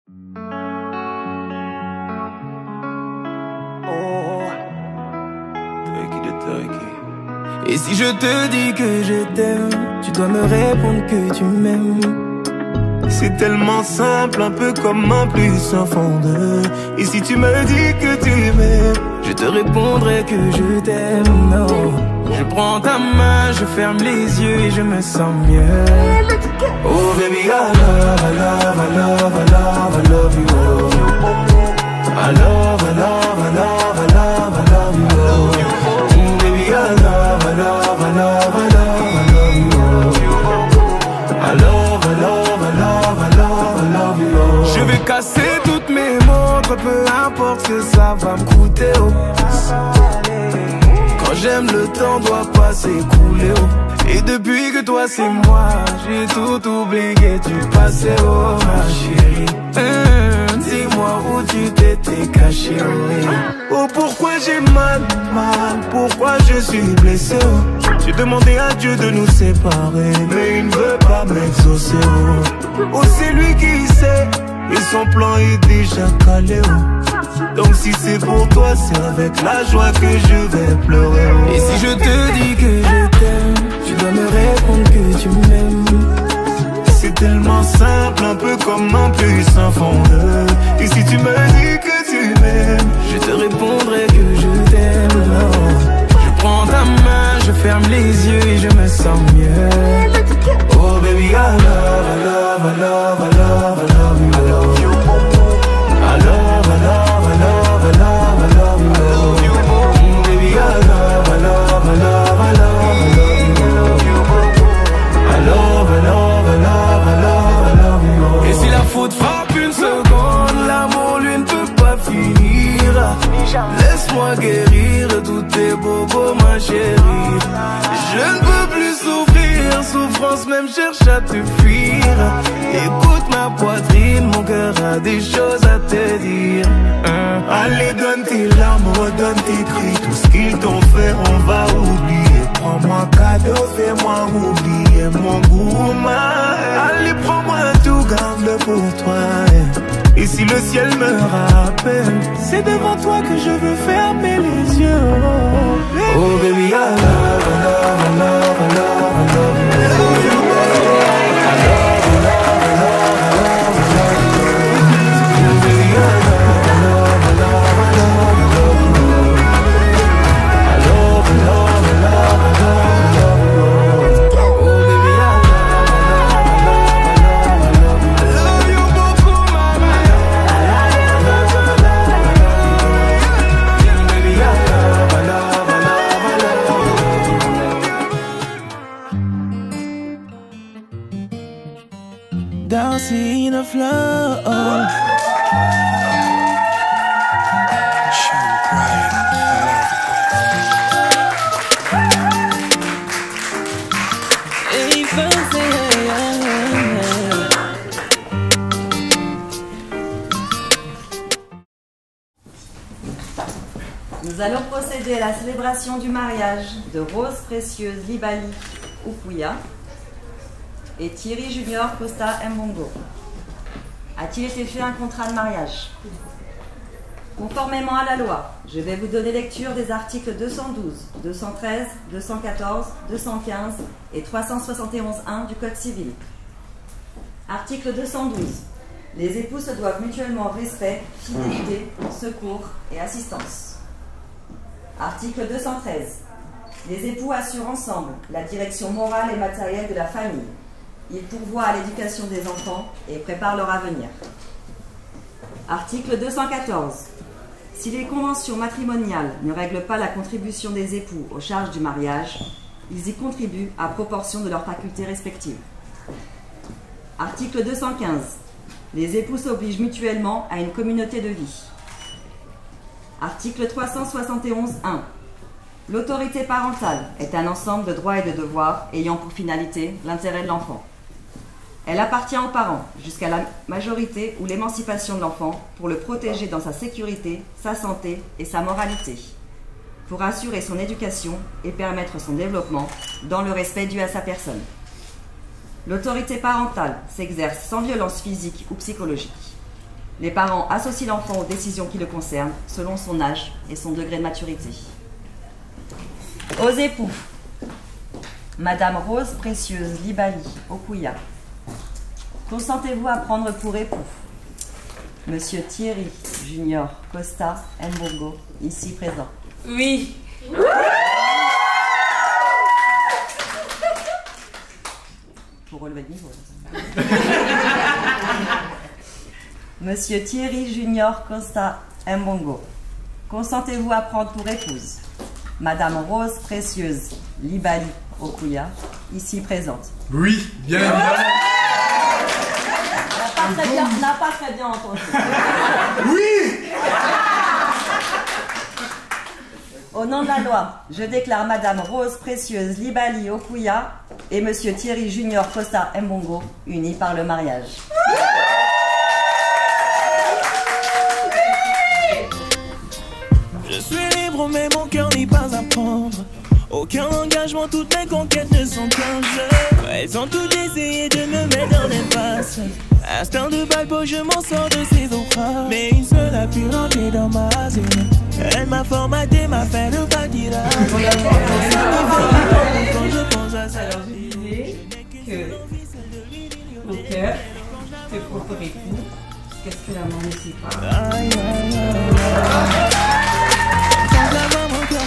Et si je te dis que je t'aime, tu dois me répondre que tu m'aimes. C'est tellement simple, un peu comme un plus un fond de. Et si tu me dis que tu m'aimes, je te répondrai que je t'aime. Non, je prends ta main, je ferme les yeux et je me sens mieux. Oh baby, I love, I love, I love, I love, I love you. I love, I love, I love, I love, I love you. Oh baby, I love, I love, I love, I love, I love you. I love, I love, I love, I love, I love you. Je vais casser toutes mes montres, peu importe ce que ça va me coûter. Oh. Quand j'aime, le temps doit pas s'écouler. Oh. Et depuis que toi c'est moi, j'ai tout oublié du passé. Oh ma chérie, dis-moi où tu t'étais caché. Oh pourquoi j'ai mal, pourquoi je suis blessé. Oh. J'ai demandé à Dieu de nous séparer, mais il ne veut pas m'exaucer. Oh c'est lui qui sait, et son plan est déjà calé. Oh. Donc si c'est pour toi, c'est avec la joie que je vais pleurer. Oh. Et si je te dis que je t'aime, tu dois me répondre que tu m'aimes. C'est tellement simple, un peu comme un puissant fondeur. Et si tu me dis que tu m'aimes, je te répondrai que je t'aime. Je prends ta main, je ferme les yeux et je me sens mieux. Oh baby, I love, I love, I love, I love, I love you. I love you. I love, I love, I love, I love, I love you. Baby, I love, I love, I love, I love, I love you. I love, I love, I love, I love, I love you. Et si la faute frappe une seconde, l'amour lui ne peut pas finir. Laisse-moi guérir de tous tes bobos, ma chérie. Je ne peux plus souffrir, souffrance même cherche à te fuir. Écoute ma poitrine, mon cœur a des choses à te dire. Allez donne tes larmes, redonne tes cris. Tout ce qu'ils t'ont fait on va oublier. Prends-moi cadeau, fais-moi oublier mon goût. Allez prends-moi tout, garde-le pour toi. Et si le ciel me rappelle, c'est devant toi que je veux fermer les yeux. Oh baby, I love, I love, I love, I love, I love you. I love, I love, I love, I love, I love you. Baby, I love, I love, I love, I love, I love you. I love, I love, I love, I love, I love you. Oh baby, I love, I love, I love, I love, I love you. I love you beaucoup, mama. I love, I love, I love, I love you. Baby, I love, I love, I love, I love you. Dancing in a flow. Nous allons procéder à la célébration du mariage de Rose Précieuse Libali Oukouya et Thierry Junior Costa Mbongo. A-t-il été fait un contrat de mariage? Conformément à la loi, je vais vous donner lecture des articles 212, 213, 214, 215 et 371.1 du Code civil. Article 212. Les époux se doivent mutuellement respect, fidélité, secours et assistance. Article 213. Les époux assurent ensemble la direction morale et matérielle de la famille. Ils pourvoient à l'éducation des enfants et préparent leur avenir. Article 214. Si les conventions matrimoniales ne règlent pas la contribution des époux aux charges du mariage, ils y contribuent à proportion de leurs facultés respectives. Article 215. Les époux s'obligent mutuellement à une communauté de vie. Article 371.1. L'autorité parentale est un ensemble de droits et de devoirs ayant pour finalité l'intérêt de l'enfant. Elle appartient aux parents jusqu'à la majorité ou l'émancipation de l'enfant pour le protéger dans sa sécurité, sa santé et sa moralité, pour assurer son éducation et permettre son développement dans le respect dû à sa personne. L'autorité parentale s'exerce sans violence physique ou psychologique. Les parents associent l'enfant aux décisions qui le concernent, selon son âge et son degré de maturité. Aux époux. Madame Rose Précieuse Libali Okuya. Consentez-vous à prendre pour époux Monsieur Thierry Junior Costa Mbongo, ici présent? Oui. Pour relever le niveau. Monsieur Thierry Junior Costa Mbongo, consentez-vous à prendre pour épouse Madame Rose Précieuse Libali Okuya, ici présente? Oui, bien évidemment. On n'a pas très bien entendu. Oui. Au nom de la loi, je déclare Madame Rose Précieuse Libali Okuya et Monsieur Thierry Junior Costa Mbongo unis par le mariage. Je suis libre mais mon cœur n'est pas à prendre. Aucun engagement, toutes mes conquêtes ne sont qu'un jeu. Elles ont toutes essayé de me mettre dans l'impasse. Instinct de balbo, je m'en sors de ces ouvrage. Mais une seule a pu rentrer dans ma zone. Elle m'a formaté, m'a fait le patinage. Quand je pense à ça, Alors je disais que mon cœur te prend pour époux. Qu'est-ce que l'amour ne sait pas? aïe, aïe, aïe. Quand je la vois, mon cœur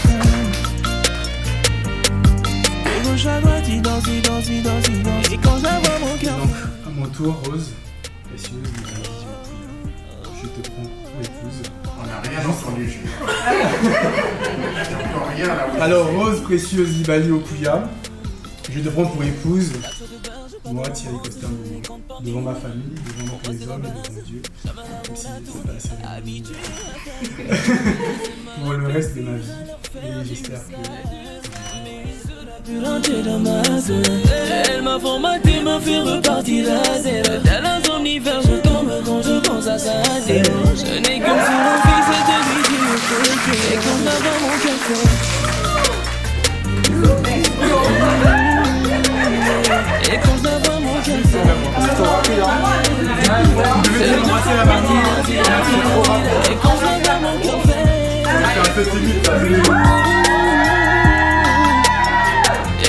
de gauche à droite, il danse, il danse, il danse, il danse. Et quand je la vois, mon cœur. Donc, à mon tour, Rose Précieuse, je te prends pour épouse. On n'a rien entendu. Encore rien là. Alors, Rose Précieuse Libali Okuya, je te prends pour épouse. Moi, Thierry Costa Mbongo, devant ma famille, devant les hommes et devant Dieu, même si c'est pas la cérémonie, pour le reste de ma vie. Et j'espère Elle m'a formaté, m'a fait repartir à zéro. Dans un somnifère, je tombe quand je pense à ça. Je n'ai qu'une seule envie, c'est de lui dire. Et quand la voix, mon cœur fait. Et quand la voix, mon cœur fait. Et quand la voix, mon cœur fait.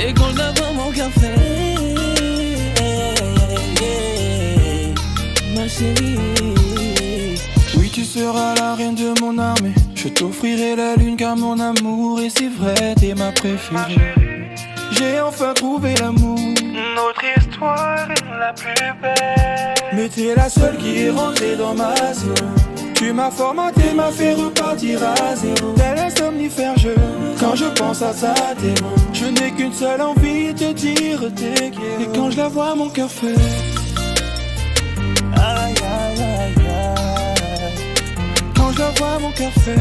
Et quand je la vois, mon cœur fait, ma chérie. Oui, tu seras la reine de mon armée. Je t'offrirai la lune car mon amour, et c'est vrai, t'es ma préférée. J'ai enfin trouvé l'amour. Notre histoire est la plus belle. Mais t'es la seule qui est rentrée dans ma zone. Tu m'as formaté, m'as fait repartir à zéro. Tel un somnifère, quand je pense à ça, t'es bon. Je n'ai qu'une seule envie, te dire t'es quiero. Et quand je la vois, mon cœur fait. Aïe, aïe, aïe, aïe. Quand je la vois, mon cœur fait.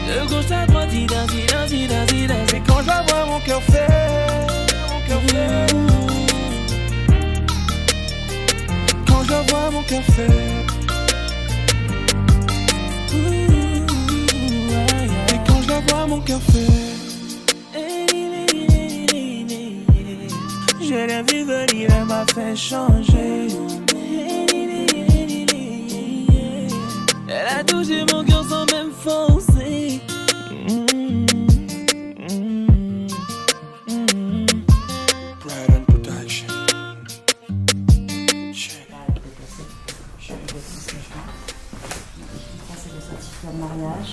De gauche à droite, il danse, il danse, il danse, il danse. Et quand je la vois, mon cœur fait. Mon cœur fait. Quand je la vois, mon cœur fait. Et quand je la vois, mon cœur fait. Je l'ai vu venir, elle m'a fait changer. Elle a touché mon cœur sans même forcer. Mariage,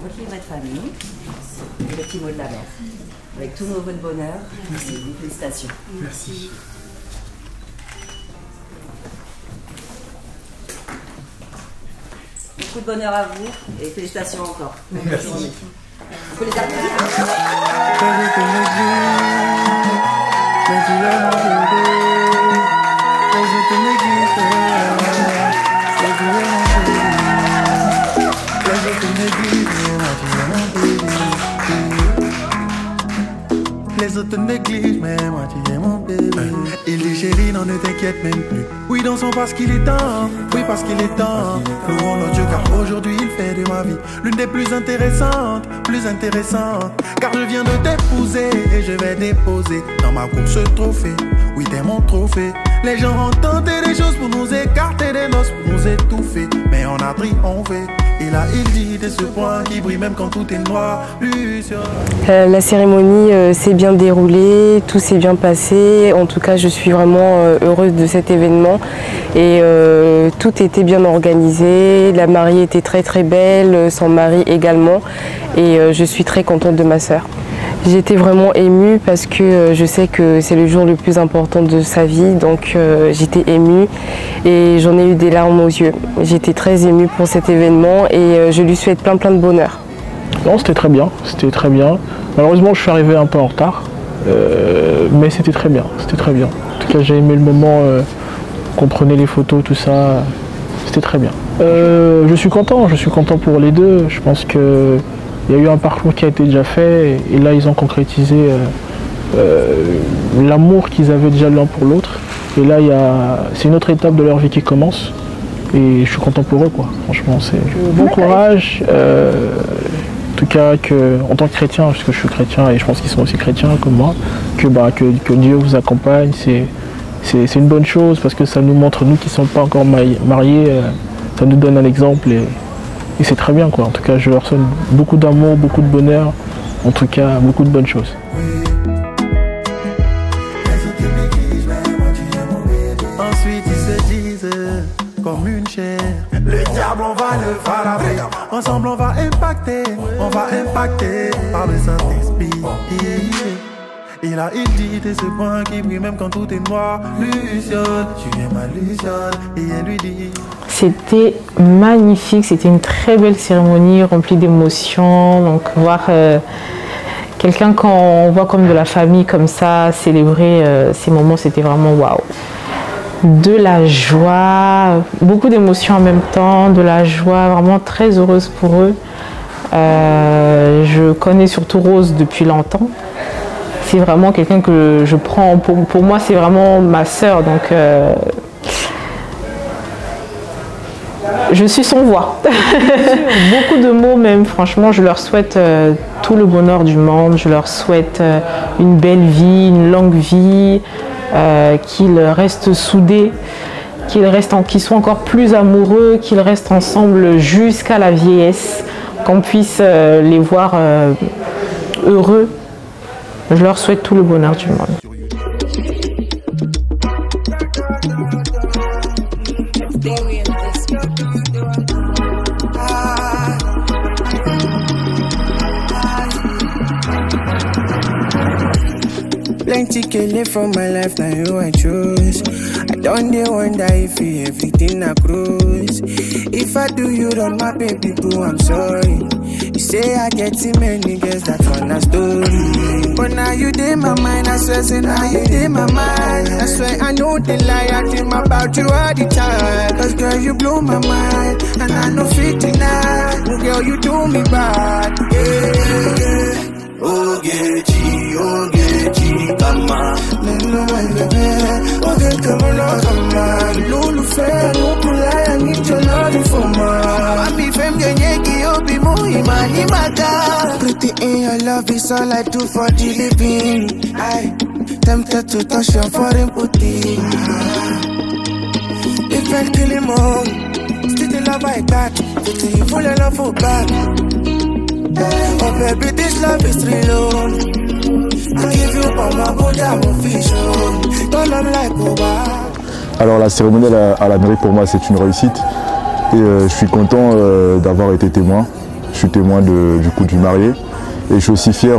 votre livret de famille et le petit mot de la mère. Avec tous nos vœux de bonheur, merci, félicitations. Merci. Beaucoup de bonheur à vous et félicitations encore. Merci. On peut les applaudir. Les autres négligent, mais moi tu es mon bébé. Il dit chérie, non ne t'inquiète même plus. Oui, dansons parce qu'il est temps. Oui, parce qu'il est temps. Louons notre Dieu car aujourd'hui il fait de ma vie l'une des plus intéressantes, plus intéressantes. Car je viens de t'épouser et je vais déposer dans ma cour ce trophée. Oui, t'es mon trophée. Les gens ont tenté des choses pour nous écarter des noces, pour nous étouffer, mais on a triomphé. Et là il dit de ce point qui brille même quand tout est noir. La cérémonie s'est bien déroulée, tout s'est bien passé. En tout cas, je suis vraiment heureuse de cet événement. Et tout était bien organisé. La mariée était très très belle, son mari également. Et je suis très contente de ma sœur. J'étais vraiment émue parce que je sais que c'est le jour le plus important de sa vie, donc j'étais émue et j'en ai eu des larmes aux yeux. J'étais très émue pour cet événement et je lui souhaite plein de bonheur. Non, c'était très bien, c'était très bien. Malheureusement, je suis arrivé un peu en retard, mais c'était très bien, c'était très bien. En tout cas, j'ai aimé le moment qu'on prenait les photos, tout ça, c'était très bien. Je suis content pour les deux. Je pense que il y a eu un parcours qui a été déjà fait et là ils ont concrétisé l'amour qu'ils avaient déjà l'un pour l'autre. Et là c'est une autre étape de leur vie qui commence et je suis content pour eux quoi. Franchement c'est bon courage. En tout cas en tant que chrétien, parce que je suis chrétien et je pense qu'ils sont aussi chrétiens comme moi, que Dieu vous accompagne, c'est une bonne chose parce que ça nous montre, nous qui ne sommes pas encore mariés, ça nous donne un exemple. Et c'est très bien quoi, en tout cas je leur sonne beaucoup d'amour, beaucoup de bonheur, en tout cas beaucoup de bonnes choses. Ensuite ils se disent comme une chair, le diable on va le frapper, ensemble on va impacter par le Saint-Esprit. Et là il dit de ce point qui brille même quand tout est noir. Luciole, tu es ma Luciole. Et elle lui dit. C'était magnifique, c'était une très belle cérémonie remplie d'émotions. Donc voir quelqu'un qu'on voit comme de la famille comme ça, célébrer ces moments, c'était vraiment waouh. De la joie, beaucoup d'émotions en même temps, de la joie, vraiment très heureuse pour eux. Je connais surtout Rose depuis longtemps. C'est vraiment quelqu'un que je prends, pour moi c'est vraiment ma sœur, donc je suis son voix. Beaucoup de mots même, franchement je leur souhaite tout le bonheur du monde, je leur souhaite une belle vie, une longue vie, qu'ils restent soudés, qu'ils soient encore plus amoureux, qu'ils restent ensemble jusqu'à la vieillesse, qu'on puisse les voir heureux. Je leur souhaite tout le bonheur du monde. Plenty killing from my life, now you I choose. I don't dey wonder if you everything I cruise. If I do you wrong, my baby boo, I'm sorry. You say I get too many girls, that's one a story. But now you dey my mind, I swear, say now you dey my mind. I swear I know the lie, I dream about you all the time. Cause girl, you blow my mind, and I know 59. Oh girl, you do me bad, yeah. Oh Gechi, kama Neno my baby, oh get kama Lulu fair, no kulaya, need your love for ma Happy femme, genyeki, obi mo imani maka Pretty in your love is all I do for the living. I tempted to touch your foreign booty. If I kill him all, still the love I got. Till you full of love for back. Oh baby, this love is real. I give you all my body, I'm official. Don't love like Oba. Alors la cérémonie à la mairie pour moi c'est une réussite et je suis content d'avoir été témoin. Je suis témoin du coup du marié et je suis aussi fier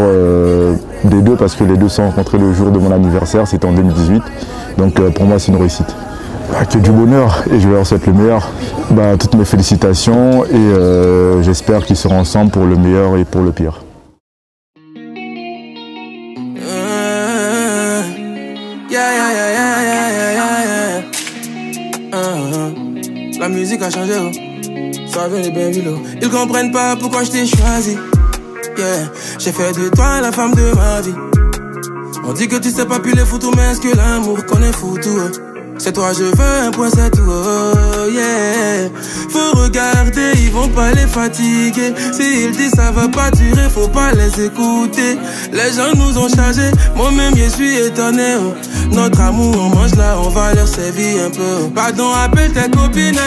des deux parce que les deux se sont rencontrés le jour de mon anniversaire, c'était en 2018. Donc pour moi c'est une réussite. Que du bonheur et je leur souhaite le meilleur. Toutes mes félicitations et j'espère qu'ils seront ensemble pour le meilleur et pour le pire. La musique a changé, oh. Ça vient des Benville, oh. Ils comprennent pas pourquoi je t'ai choisi. Yeah, j'ai fait de toi la femme de ma vie. On dit que tu sais pas plus les photos, mais est-ce que l'amour connaît foutu, oh. C'est toi je veux, un point c'est tout, oh yeah. Faut regarder, ils vont pas les fatiguer. S'ils disent ça va pas durer, faut pas les écouter. Les gens nous ont chargés, moi-même je suis étonné, oh. Notre amour on mange là, on va leur servir un peu. Pardon, appelle tes copines,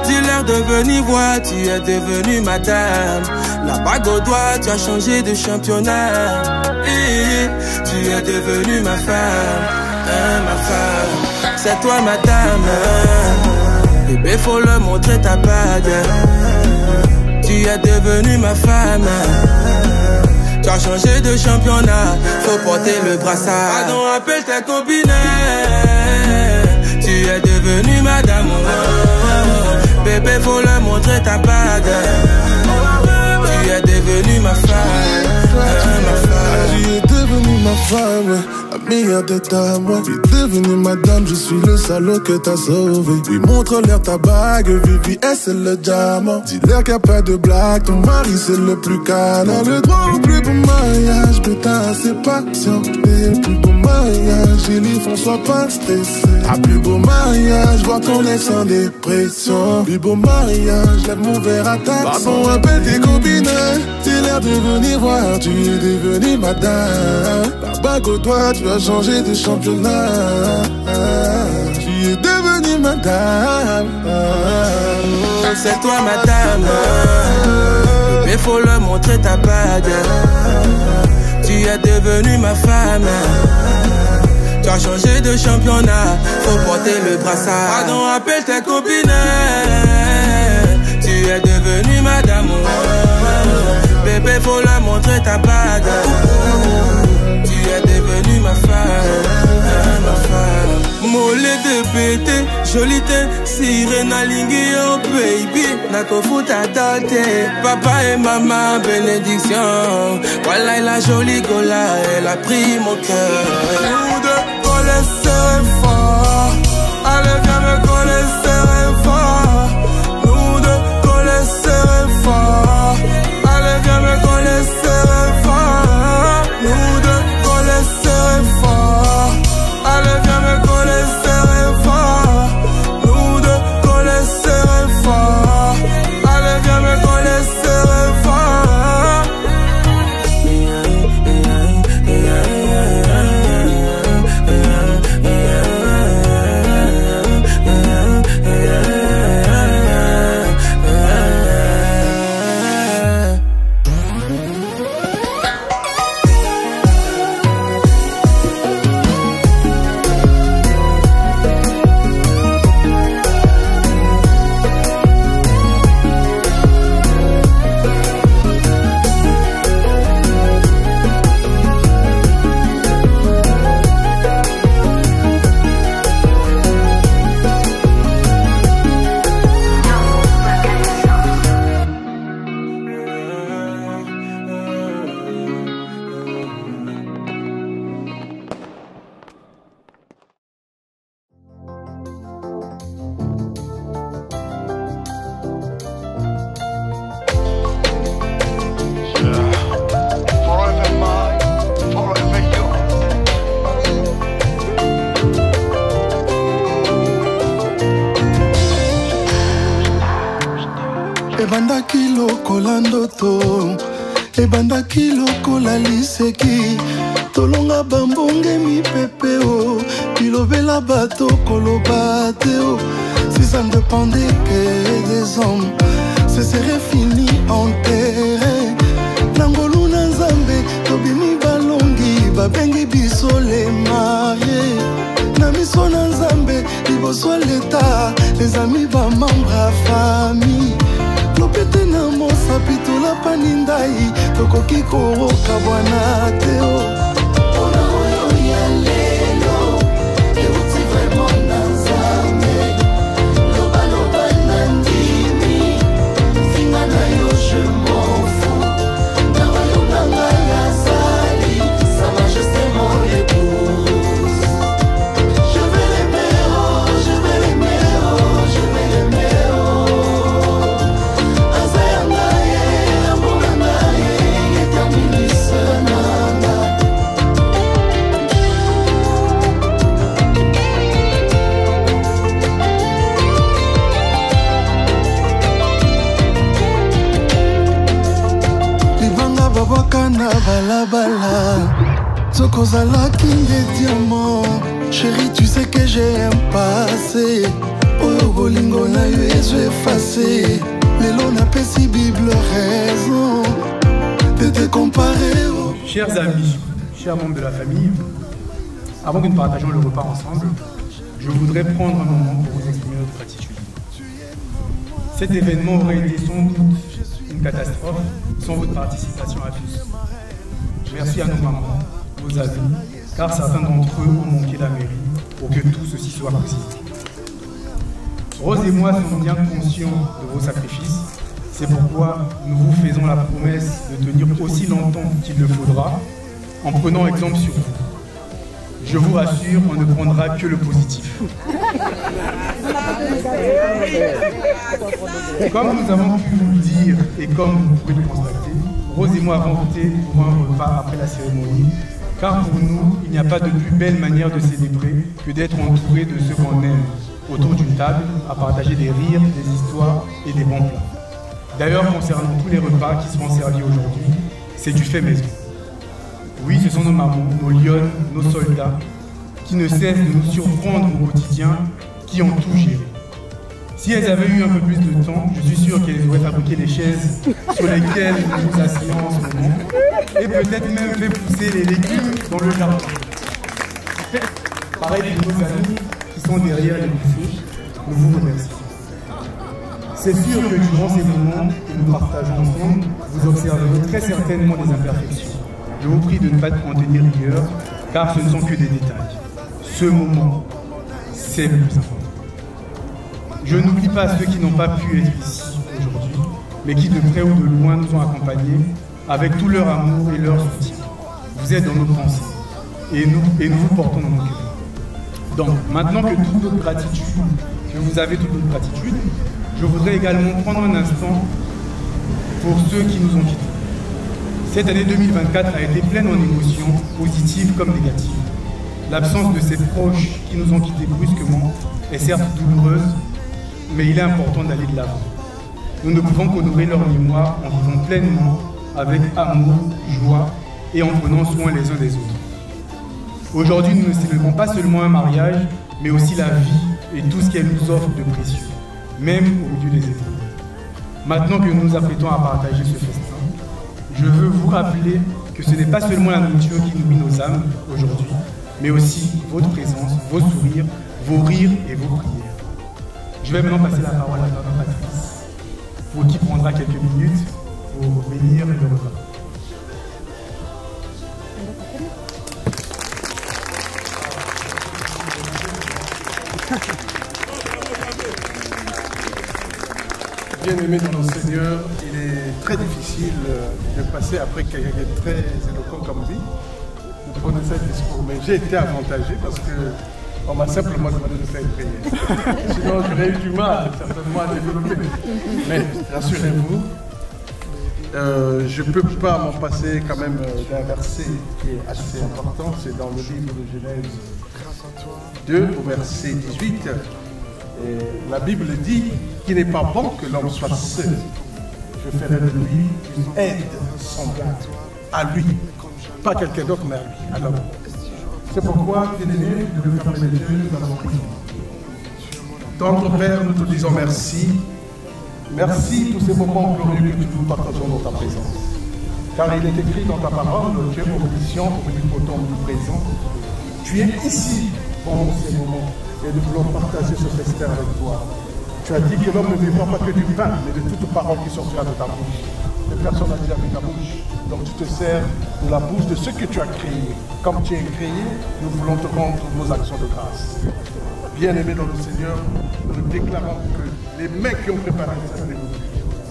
dis-leur de venir voir, tu es devenue ma dame. La bague au doigt, tu as changé de championnat. Tu es devenue ma femme, ma femme. C'est toi ma dame. Bébé faut leur montrer ta bague. Tu es devenue ma femme. Tu as changé de championnat. Faut porter le brassard. Pardon, appelle tes copines. Tu es devenue ma dame. Bébé faut leur montrer ta bague. Tu es devenue ma femme, ma femme. Tu es devenue ma femme, la meilleure de dames. Tu es devenue ma dame, je suis le salaud que t'as sauvé. Oui, montre-leur ta bague, Vivi, c'est le diamant. Dis-leur qu'il n'y a pas de blague, ton mari c'est le plus canon. Le droit au plus beau mariage, putain, c'est patient. Et le plus beau mariage, j'ai dit François pas stressé. Un plus beau mariage, voir ton ex en dépression. Plus beau mariage, lève mon verre à ta façon. Appelle tes copines, dis-leur de venir voir, tu es devenue madame. La bague au doigt, tu as changé de championnat. Tu es devenue madame. C'est toi madame. Mais faut leur montrer ta bague. Tu es devenue ma femme. Tu as changé de championnat. Faut porter le brassard. Pardon, appelle tes copines. Tu es devenue madame. Bébé faut leur montrer ta bague. Tu es devenue ma femme, ma femme. Mollet de pété, jolie teint, sirène alinguée, oh baby. Nako fout à tenter, papa et maman, bénédiction. Voilà la jolie gola, elle a pris mon cœur. Nous deux collés serrés fort. Allez viens me coller serrés fort. Nous deux collés serrés fort. Allez viens me coller serrés fort. Nous deux collés serrés fort. Allez viens me coller serrés fort. Nous deux collés serrés fort. Allez viens me coller serrés fort. Ebandaki lokola ndoto, ebandaki lokola liseki, tolonga bambonge mipepeo, bilobela bato koloba teo. Si ça ne dépendait que des hommes, ce serait fini enterré. Nangolu na Nzambe, tobimi balongi, babengi biso les mariés. Na miso na Nzambe, liboso l'état, les amis ba membre à famille. Lopete na mosapi tolapa nindai, tokoki koroka bwana teo. Ona oyo ya lelo, euti vraiment na Nzambe. Loba loba na ndimi, finga na yo je m'en fous. Na oyo nanga ya zali, sa majesté mon épouse. Je vais l'aimer, oh, je vais l'aimer, oh, je vais l'aimer, oh. na balabala sokozalaki nde diamant chéri tu sais que j'ai un passé oyo bolingo na yo ezo efase lelo napesi bible raison de te comparer au... Chers amis, chers membres de la famille, avant que nous partagions le repas ensemble, je voudrais prendre un moment pour vous exprimer notre gratitude. Cet événement aurait été sans doute une catastrophe sans votre participation à tous. Merci à nos mamans, nos amis, car certains d'entre eux ont manqué la mairie pour que tout ceci soit possible. Rose et moi sommes bien conscients de vos sacrifices. C'est pourquoi nous vous faisons la promesse de tenir aussi longtemps qu'il le faudra, en prenant exemple sur vous. Je vous rassure, on ne prendra que le positif. Comme nous avons pu vous le dire et comme vous pouvez le constater, Rose et moi avons opté pour un repas après la cérémonie, car pour nous, il n'y a pas de plus belle manière de célébrer que d'être entouré de ceux qu'on aime, autour d'une table, à partager des rires, des histoires et des bons plats. D'ailleurs, concernant tous les repas qui seront servis aujourd'hui, c'est du fait maison. Oui, ce sont nos mamans, nos lionnes, nos soldats, qui ne cessent de nous surprendre au quotidien, qui ont tout géré. Si elles avaient eu un peu plus de temps, je suis sûr qu'elles auraient fabriqué les chaises sur lesquelles nous nous asseyons en ce moment, et peut-être même fait pousser les légumes dans le jardin. Pareil pour nos amis qui sont derrière les buffets, nous vous remercions. C'est sûr que durant ces moments que nous partageons ensemble, vous observerez très certainement des imperfections. Je vous prie de ne pas en tenir rigueur, car ce ne sont que des détails. Ce moment, c'est le plus important. Je n'oublie pas ceux qui n'ont pas pu être ici aujourd'hui, mais qui de près ou de loin nous ont accompagnés avec tout leur amour et leur soutien. Vous êtes dans nos pensées et nous vous portons dans nos cœurs. Donc, maintenant que toute notre gratitude, que vous avez toute notre gratitude, je voudrais également prendre un instant pour ceux qui nous ont quittés. Cette année 2024 a été pleine en émotions, positives comme négatives. L'absence de ces proches qui nous ont quittés brusquement est certes douloureuse, mais il est important d'aller de l'avant. Nous ne pouvons qu'honorer leur mémoire en vivant pleinement, avec amour, joie et en prenant soin les uns des autres. Aujourd'hui, nous ne célébrons pas seulement un mariage, mais aussi la vie et tout ce qu'elle nous offre de précieux, même au milieu des épreuves. Maintenant que nous nous apprêtons à partager ce festin, je veux vous rappeler que ce n'est pas seulement la nourriture qui nourrit nos âmes aujourd'hui, mais aussi votre présence, vos sourires, vos rires et vos prières. Je vais maintenant passer la parole à Mme Patrice, pour qui prendra quelques minutes pour bénir le repas. Bien-aimé dans le Seigneur, il est très difficile de passer après quelqu'un qui est très éloquent comme lui, de prononcer un discours. Mais j'ai été avantagé parce qu'on m'a simplement demandé de faire une prière. Sinon, j'aurais eu du mal certainement à développer. Mais rassurez-vous, je ne peux pas m'en passer quand même d'un verset qui est assez important. C'est dans le livre de Genèse 2, au verset 18. Et la Bible dit qu'il n'est pas bon que l'homme soit seul. Je ferai de lui une aide semblable à lui. Pas quelqu'un d'autre, mais à lui. Alors, c'est pourquoi, bien-aimé, nous devons fermer les yeux, nous allons prier. Tendre Père, nous te disons merci. Merci pour ces moments glorieux que nous partageons dans ta présence. Car il est écrit dans ta parole, tu es proposition, omnipotent, omniprésent. Tu es ici pendant ces moments. Et nous voulons partager ce festin avec toi. Tu as dit que l'homme ne vivra pas que du pain, mais de toute parole qui sortira de ta bouche. Et personne n'a dit avec ta bouche. Donc tu te sers de la bouche de ce que tu as créé. Comme tu es créé, nous voulons te rendre nos actions de grâce. Bien-aimés dans le Seigneur, nous déclarons que les mains qui ont préparé cette cérémonie,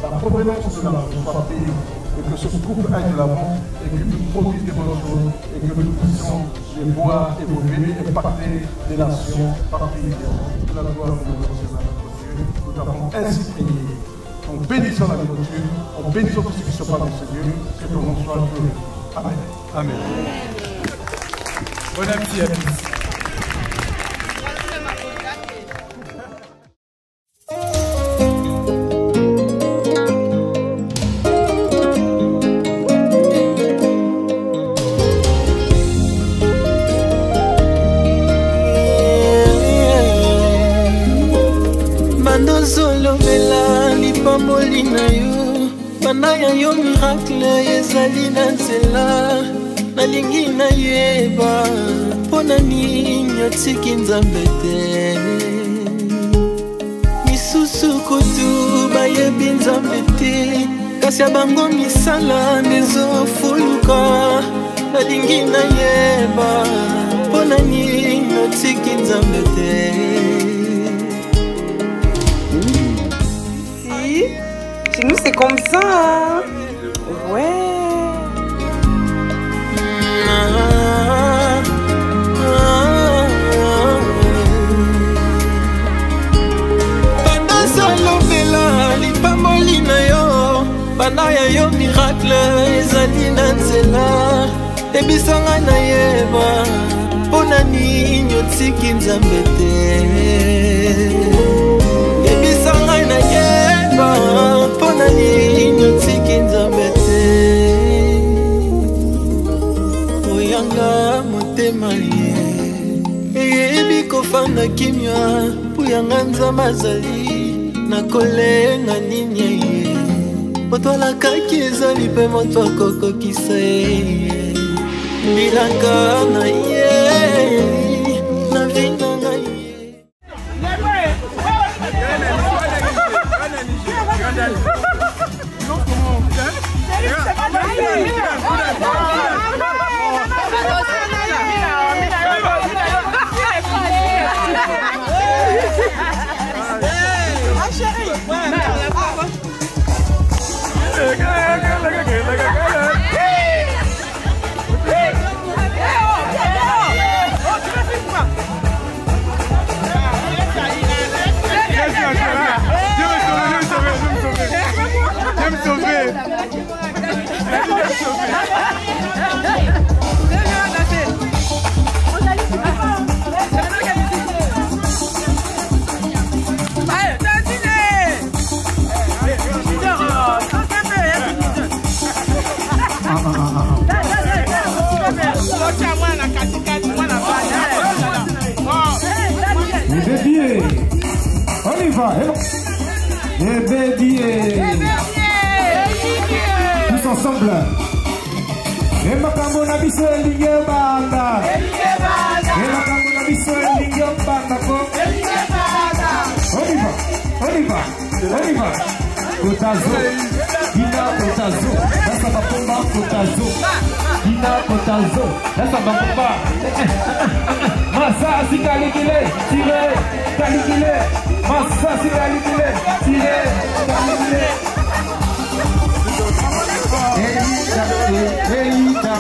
la provenance de la soit payée, et que ce couple aille de l'avant, et que nous produise des bonnes choses, et que nous puissions les voir évoluer et impacter les nations par pays. De la gloire de notre Dieu, nous avons ainsi prié. En bénissant la nourriture, en bénissant tout ce qui se passe dans ce Dieu, que ton nom soit glorifié. Amen. Amen. Bon appétit à tous. bando zolobela lipamboli na yo banda ya yo miracle ezali na nzela nalingi nayeba mpona nini otiki nzambe te misusu kutu bayebi nzambe te kasi ya bango misala ndezofuluka nalingi nayeba mpona nini otiki nzambe te. Chez nous, c'est comme ça. Hein? Ouais. Banda zolobela lipamboli na yo banda ya yo miracle ezali na nzela ebisanga nayeba mpona nini otiki nzambe te ebisanga nayeba mpona nini otiki nzambe te oyanga motema ye eyebi kofanda kimia puyanga nzambe azali nakolenga nini ye otolakaki ezali mpe moto akokokisa ye bilanga na ye na vina na ye. On y va, les bédiers. Tous ensemble. Et ma camona biso elinge banda. Et ma camona biso elinge banda. On y va, on y va, on y va. Kotazo, Dina Kotazo, Nasa Bapomba Kotazo, Dina Kotazo, Nasa Bapomba. Massa si caligile, tire, caligile. Massa si caligile, tire, caligile. Eita,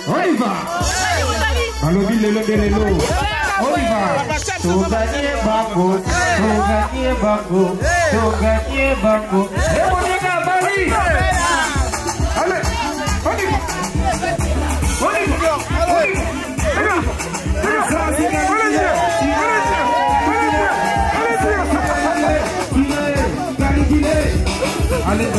on y va. Allô, on y va. Toganye bango, toganye bango, toganye bango. Et on y va, Bali. Allez, on y va. On y va. On y va. Allez,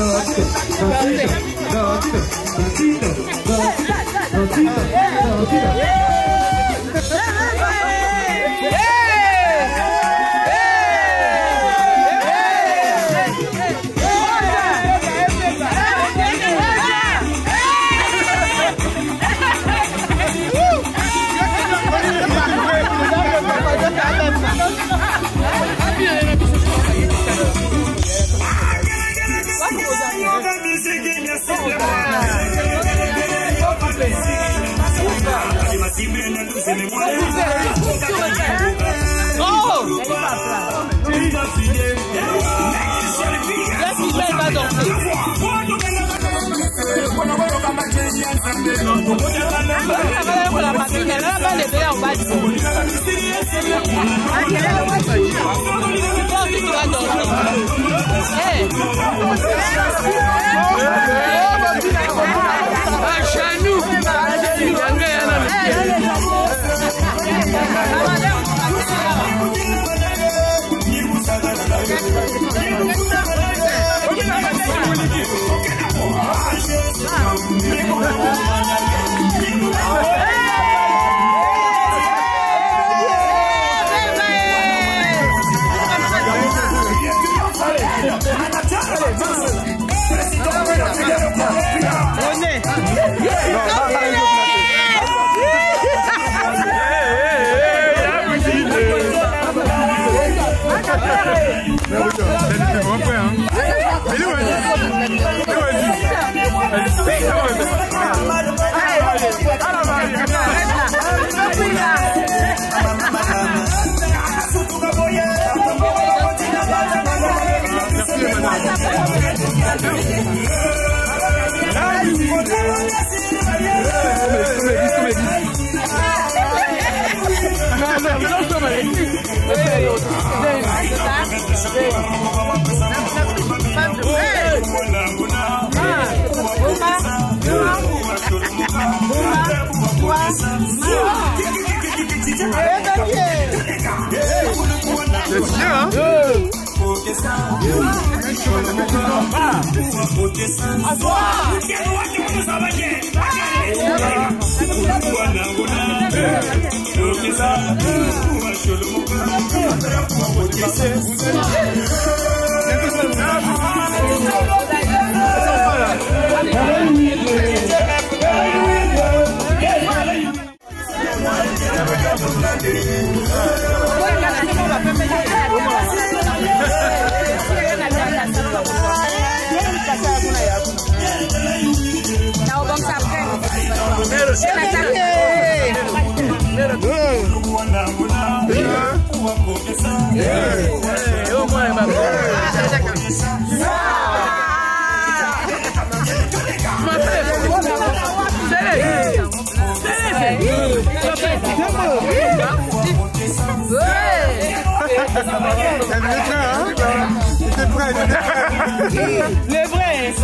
Les vrais.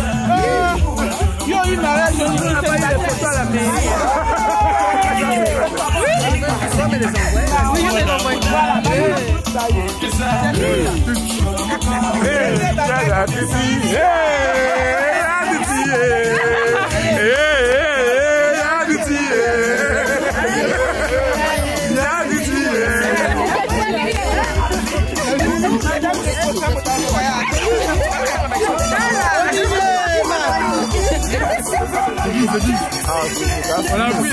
Yo, il m'a dit que je pas eu les photos à la mairie. Oui, je les envoie. Voilà, oui,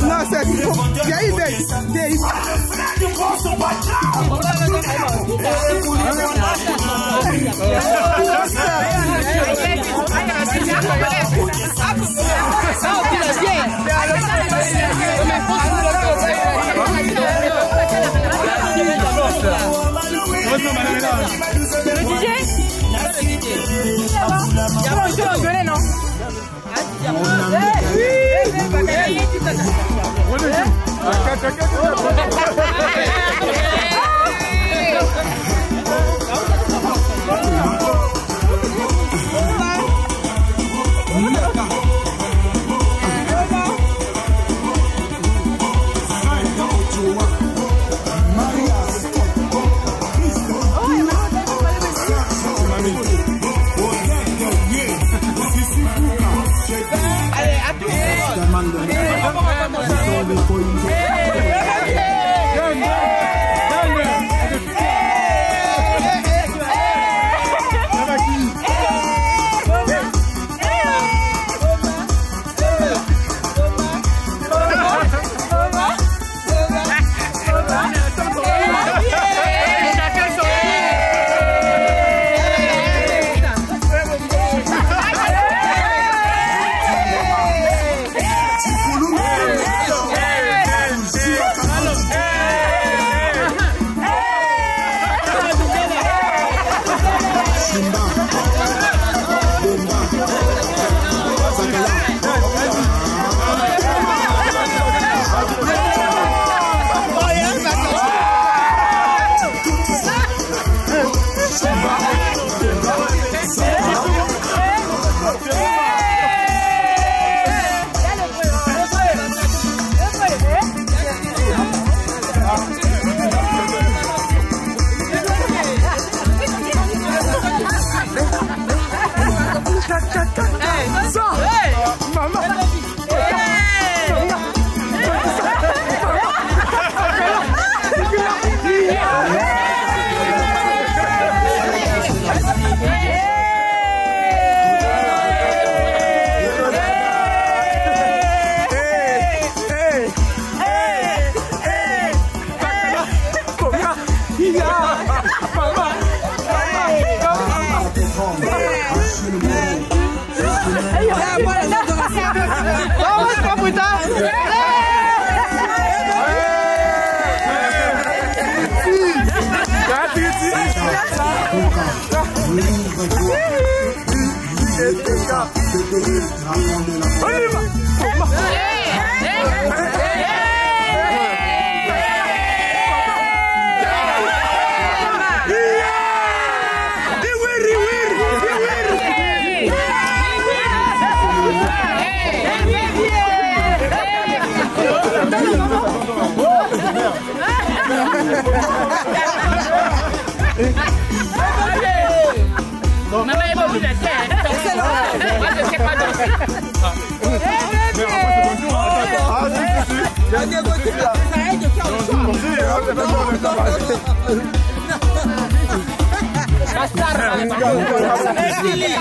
Non, c'est il y a une belle. Non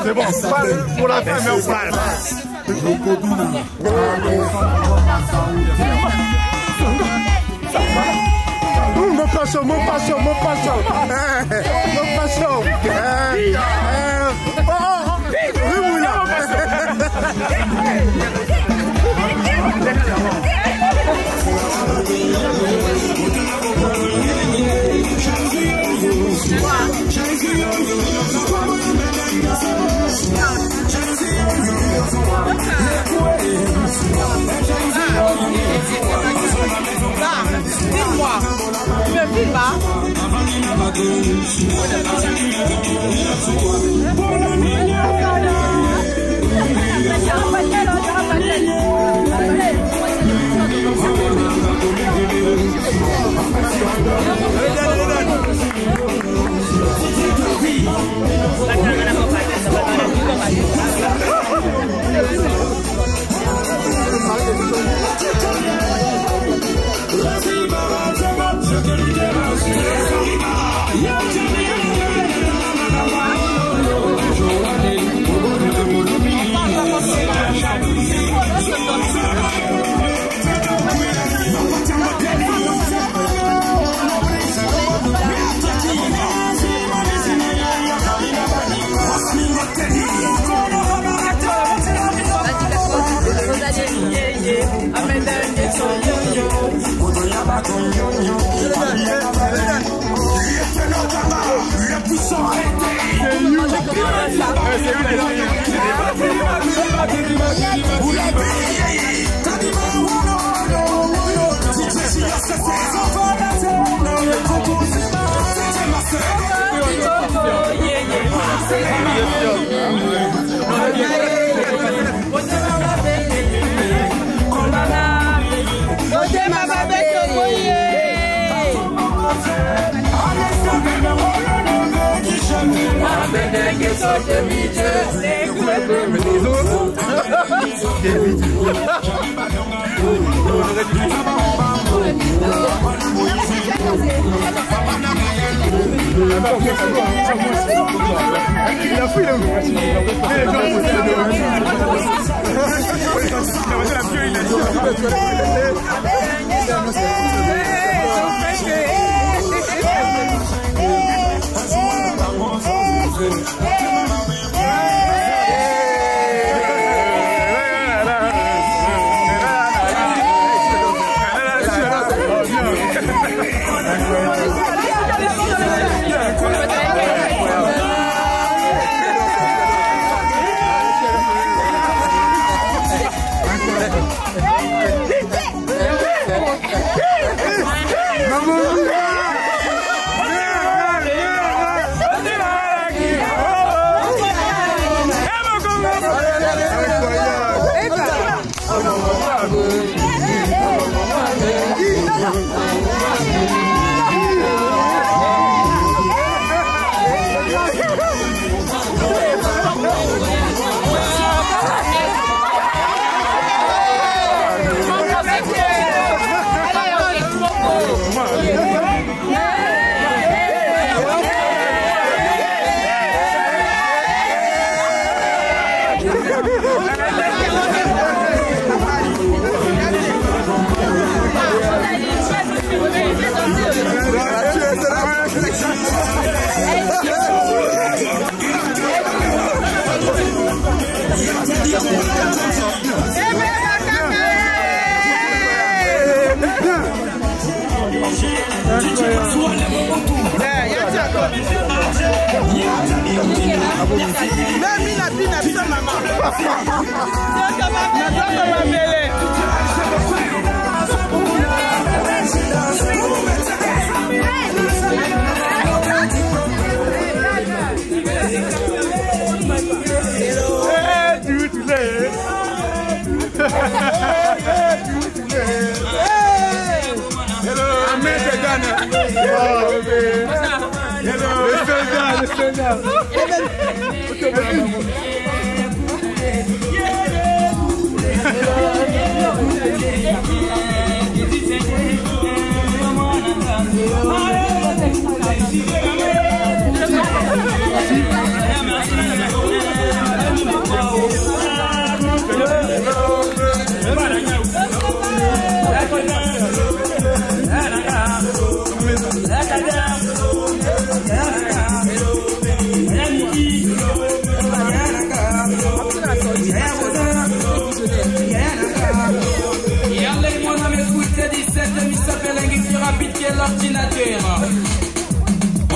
C'est bon, pour la fin, mais on parle. Mon passion, mon passion, mon passion. Mon passion. Dis-moi, tu me filmes pas?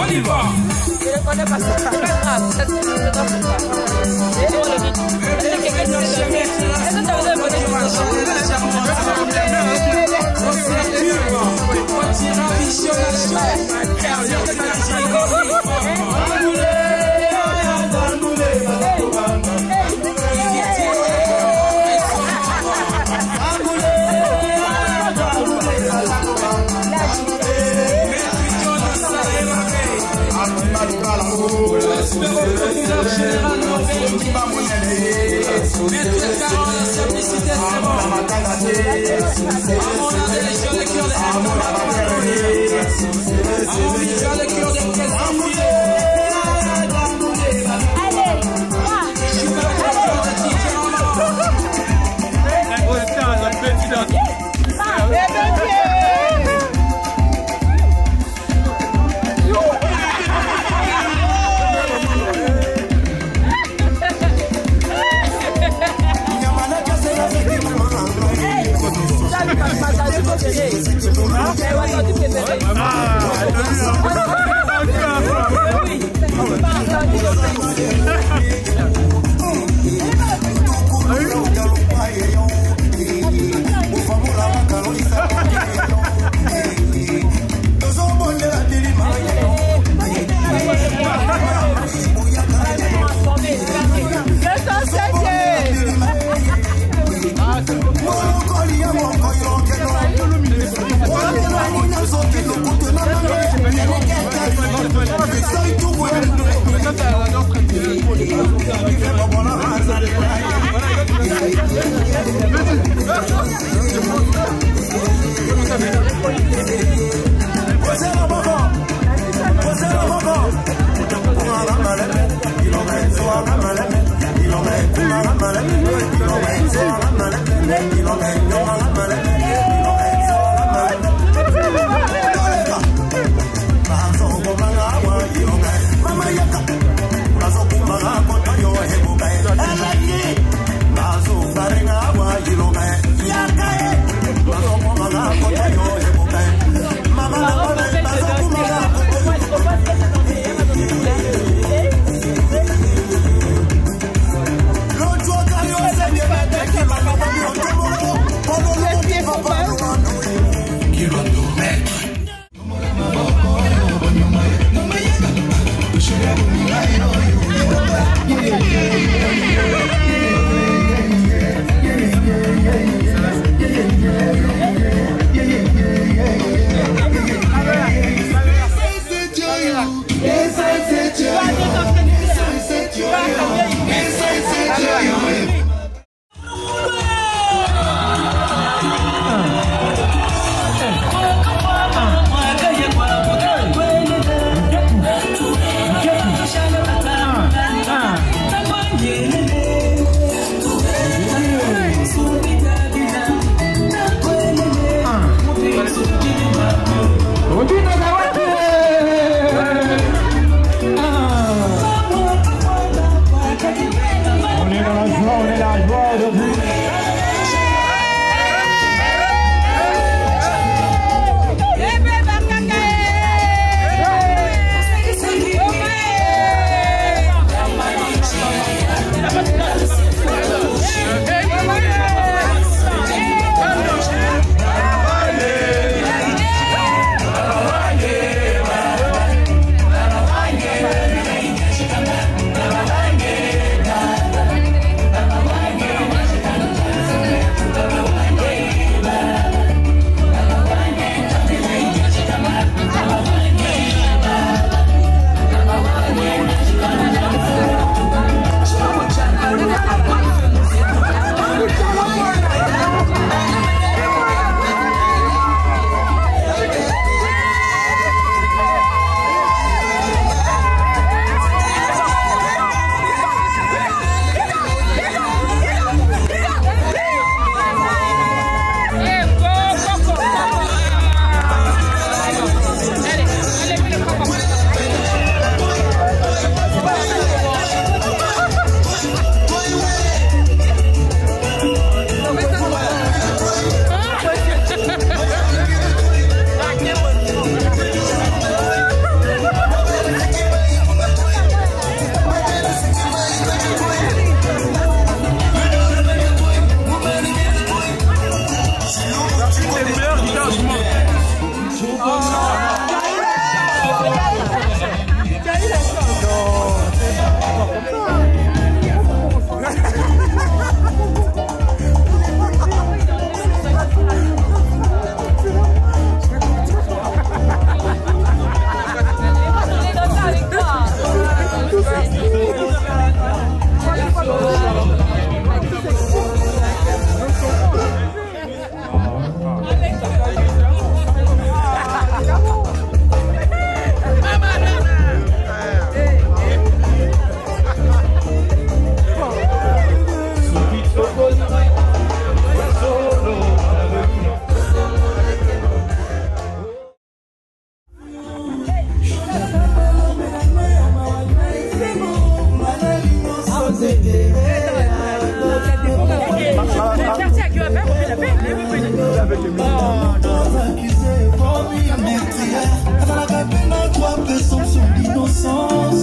On y va.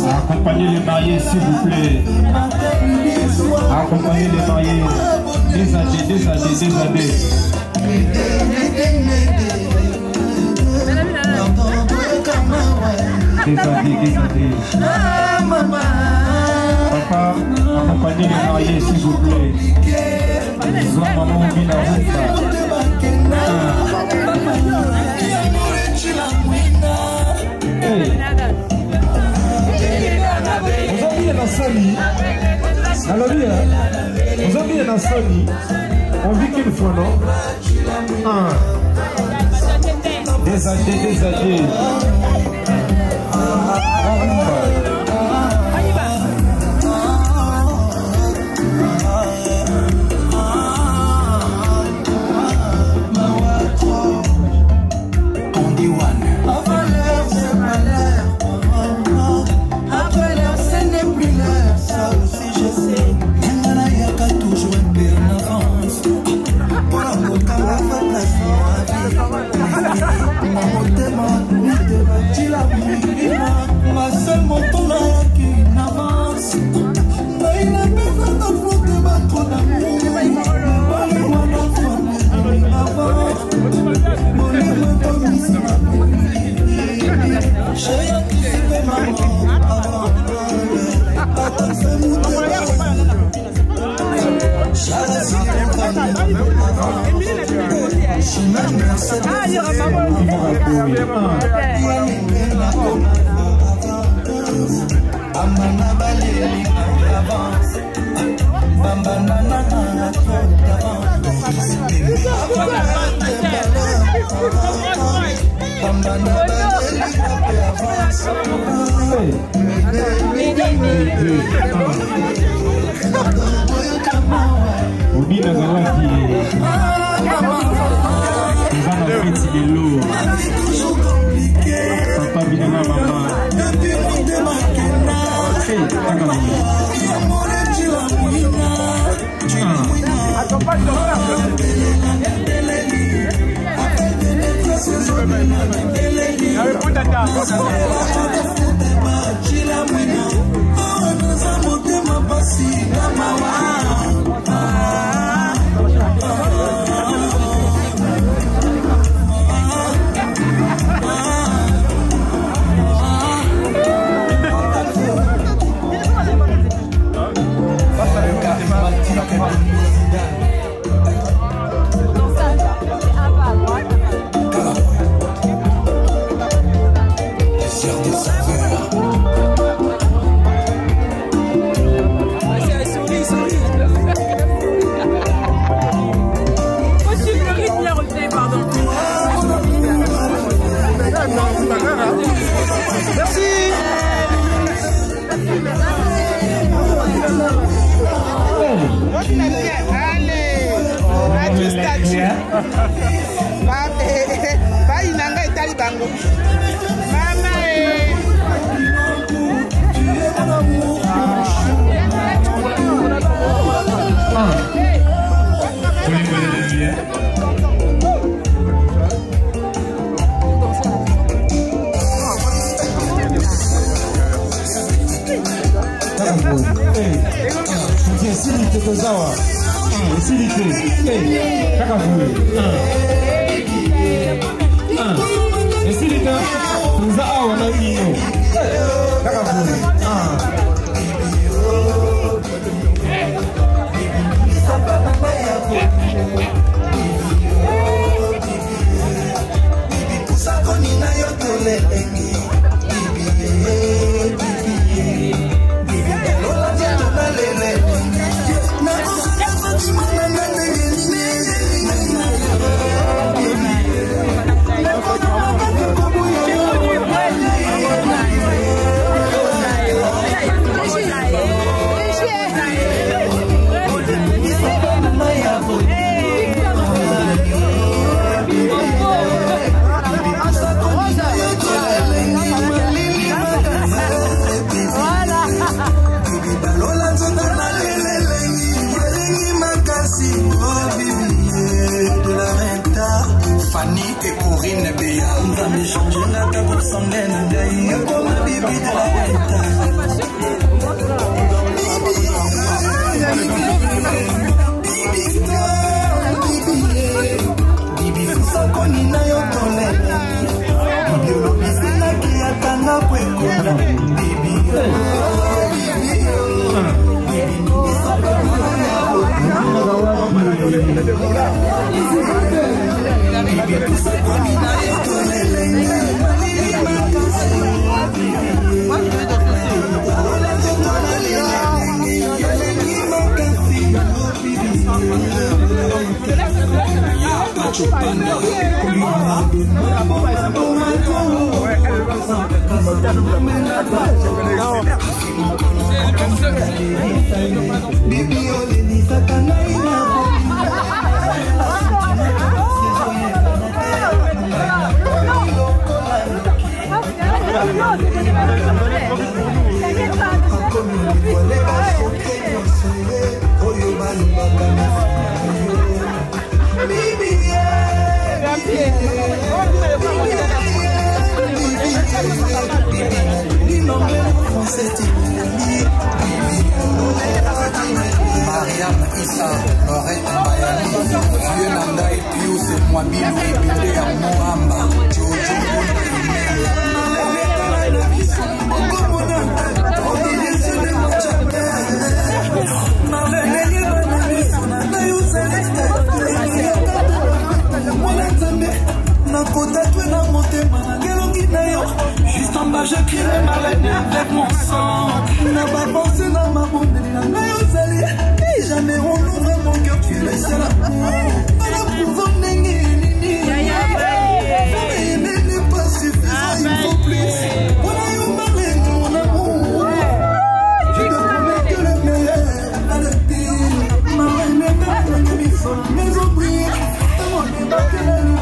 Accompagnez les mariés, s'il vous plaît. Accompagnez les mariés. Des années. Des années. Papa, accompagnez les mariés, s'il vous plaît. Maman, On vit qu'une fois, non? Des années. Mariam Issa, Lorette Bayani, Vieux Nanda et Pius et moi Bilou et Bindé à Moamba, Jojo juste en bas je crie ma reine avec mon sang. N'a pas pensé dans ma bonne et jamais on ouvre mon cœur, tu es seul amour. La pouvoir n'est pas suffisant, il faut plus. On a eu marre mon amour. Je te promets que le meilleur à le pire. Ma reine est dans le demi sol, mais au prix. On n'est pas que la lutte.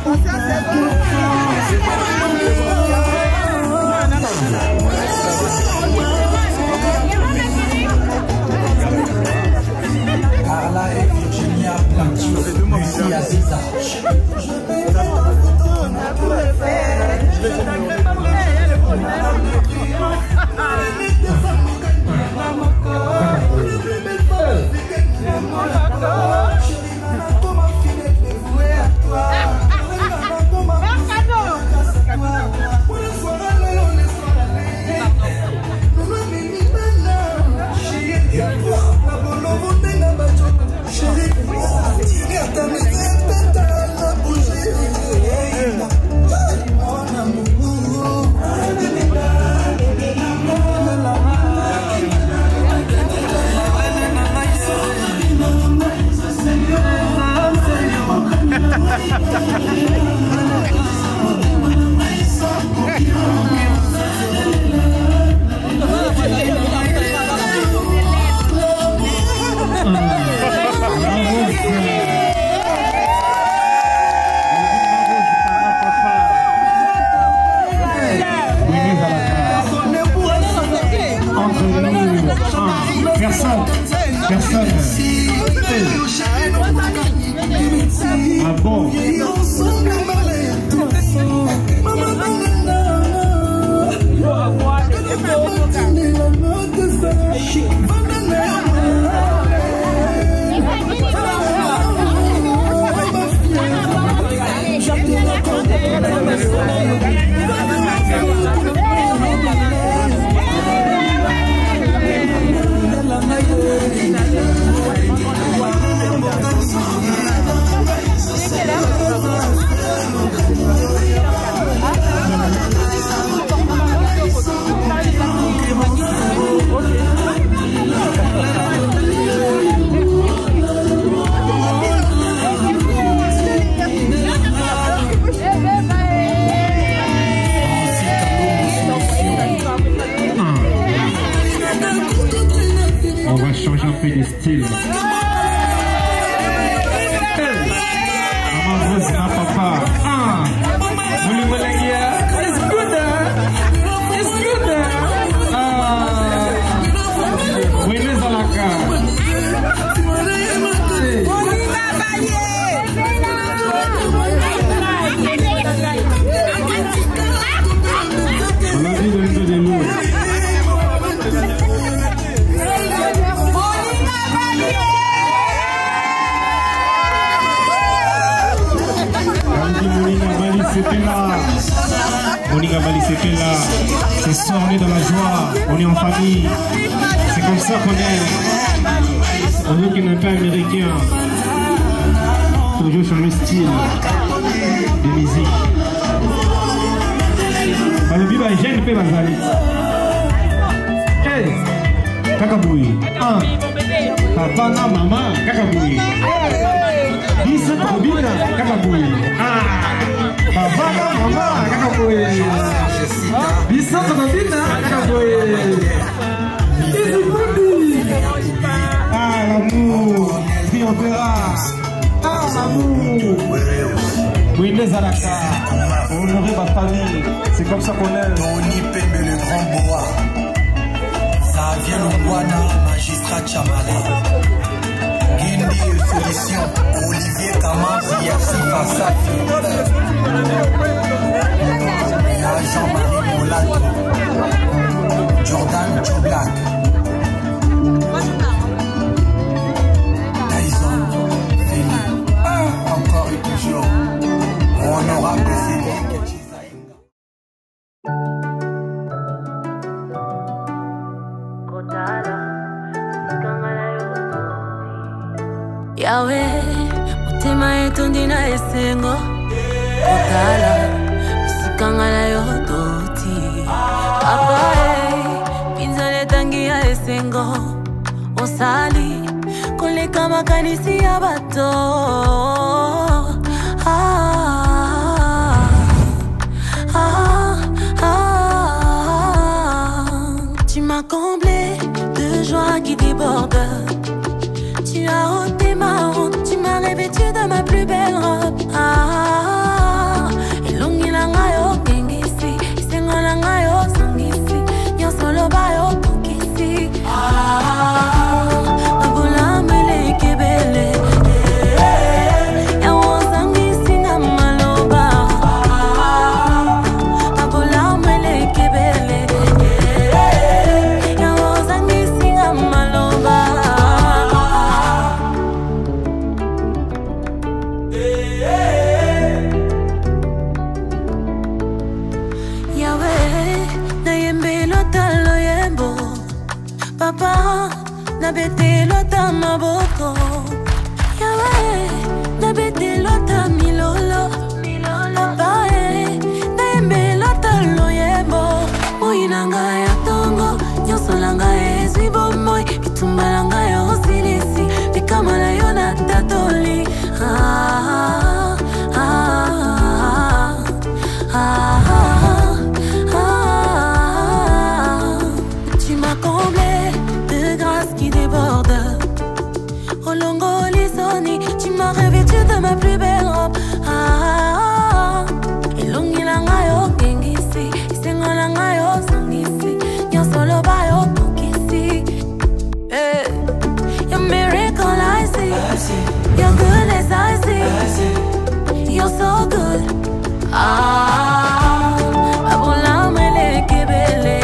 Carla et Virginia Blanchot, Lucie Aziza. Personne. Ah bon? On va changer un peu de style. Amazos na papa. Voulez vous la guerre? It's good, it's good. Venez à la carte. On a dit de l'eau de l'eau. Monica Bali c'était là. Ce soir on est dans la joie, on est en famille. C'est comme ça qu'on est. On veut qu'il n'est pas américain. Toujours sur le style de musique. Le biba gêne pe bazali. Hey, Kakaboui. Papa na maman, Kakaboui. Biso Robina, Kakaboui. Papa, maman, Kakaboui. Biso Robina, Kakaboui. Ah, l'amour, triomphera. Ah, l'amour. Oui, les Alaka, honorer ma famille, c'est comme ça qu'on aime. Tony Pembe, le grand bois. Ça vient au Rwanda, magistrat Chamala. Guindy, Félicien, Olivier Kamasi, Yassi Fassafi. Jean-Marie Molato, Jordan Choblak. Tyson, Fini. Encore et toujours. Honorable Cédric Chizaïga. Yahweh, mutima yetu ndina esengo Kotala, musikangala yodoti Papa pinzale tangi ya esengo Osali, koleka makanisi ya bato Tu m'as comblé de joie qui déborde. Tu as ôté ma honte, tu m'as revêtu de ma plus belle robe. Elongi langa yo gengisi, isengo langa yo sangisi, nyonso loba yo pokisi. Mabola mele kebele, yawo sangisi na maloba. Mabola mele kebele, yawo sangisi na maloba. Papa, na bete lota maboko. Yahweh, na bete lota milolo. Papa, na yembe lota loyebo. Moinanga ya tongo, nyonso langa ezwi bomoi. Bitumba langa yo silisi, bikamala yo na tatoli. Tu m'as comblé de grâce qui déborde. Olongo lisoni, tu m'as revêtu de ma plus belle robe. Elongi langa yo gengisi, isengo langa yo sangisi, nyonso loba yo pokisi. Your miracle I see, your goodness I see, you're so good. Abola mele kebele.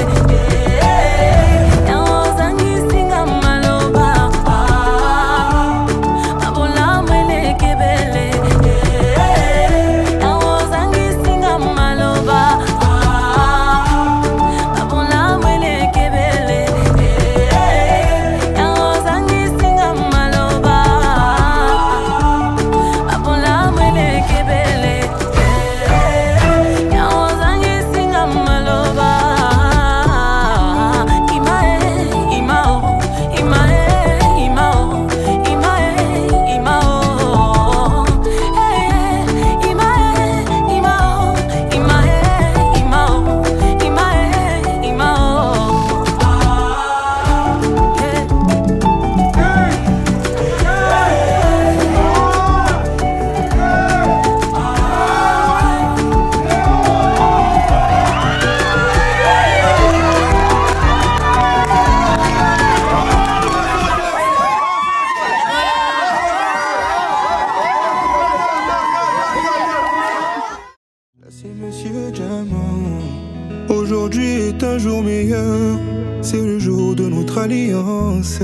Aujourd'hui est un jour meilleur, c'est le jour de notre alliance.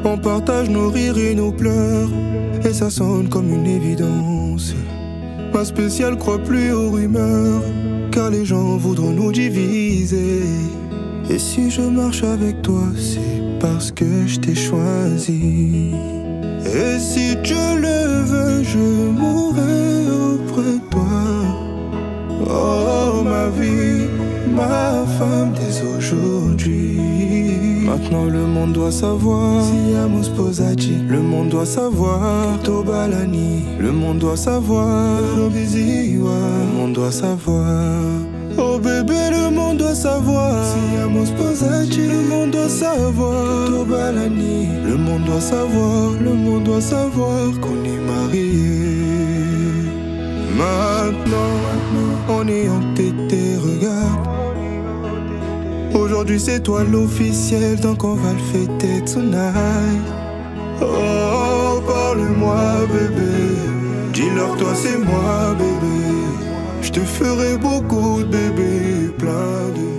On partage nos rires et nos pleurs, et ça sonne comme une évidence. Ma spéciale croit plus aux rumeurs, car les gens voudront nous diviser. Et si je marche avec toi, c'est parce que je t'ai choisi. Et si Dieu le veut, je mourrai auprès de toi. Oh ma vie, ma femme dès aujourd'hui. Ma Maintenant le monde doit savoir. Siamo sposati, le monde doit savoir. Tobalani, le monde doit savoir. Robiziwa, le monde doit savoir. Oh bébé, le monde doit savoir. Siamo sposati, le monde doit savoir. Tobalani, le monde doit savoir. Le monde doit savoir qu'on est mariés. Maintenant, on est entêté, regarde. Aujourd'hui c'est toi l'officiel, donc on va le fêter tonight. Oh, parle-moi bébé, dis-leur toi c'est moi bébé. Je te ferai beaucoup de bébés, plein de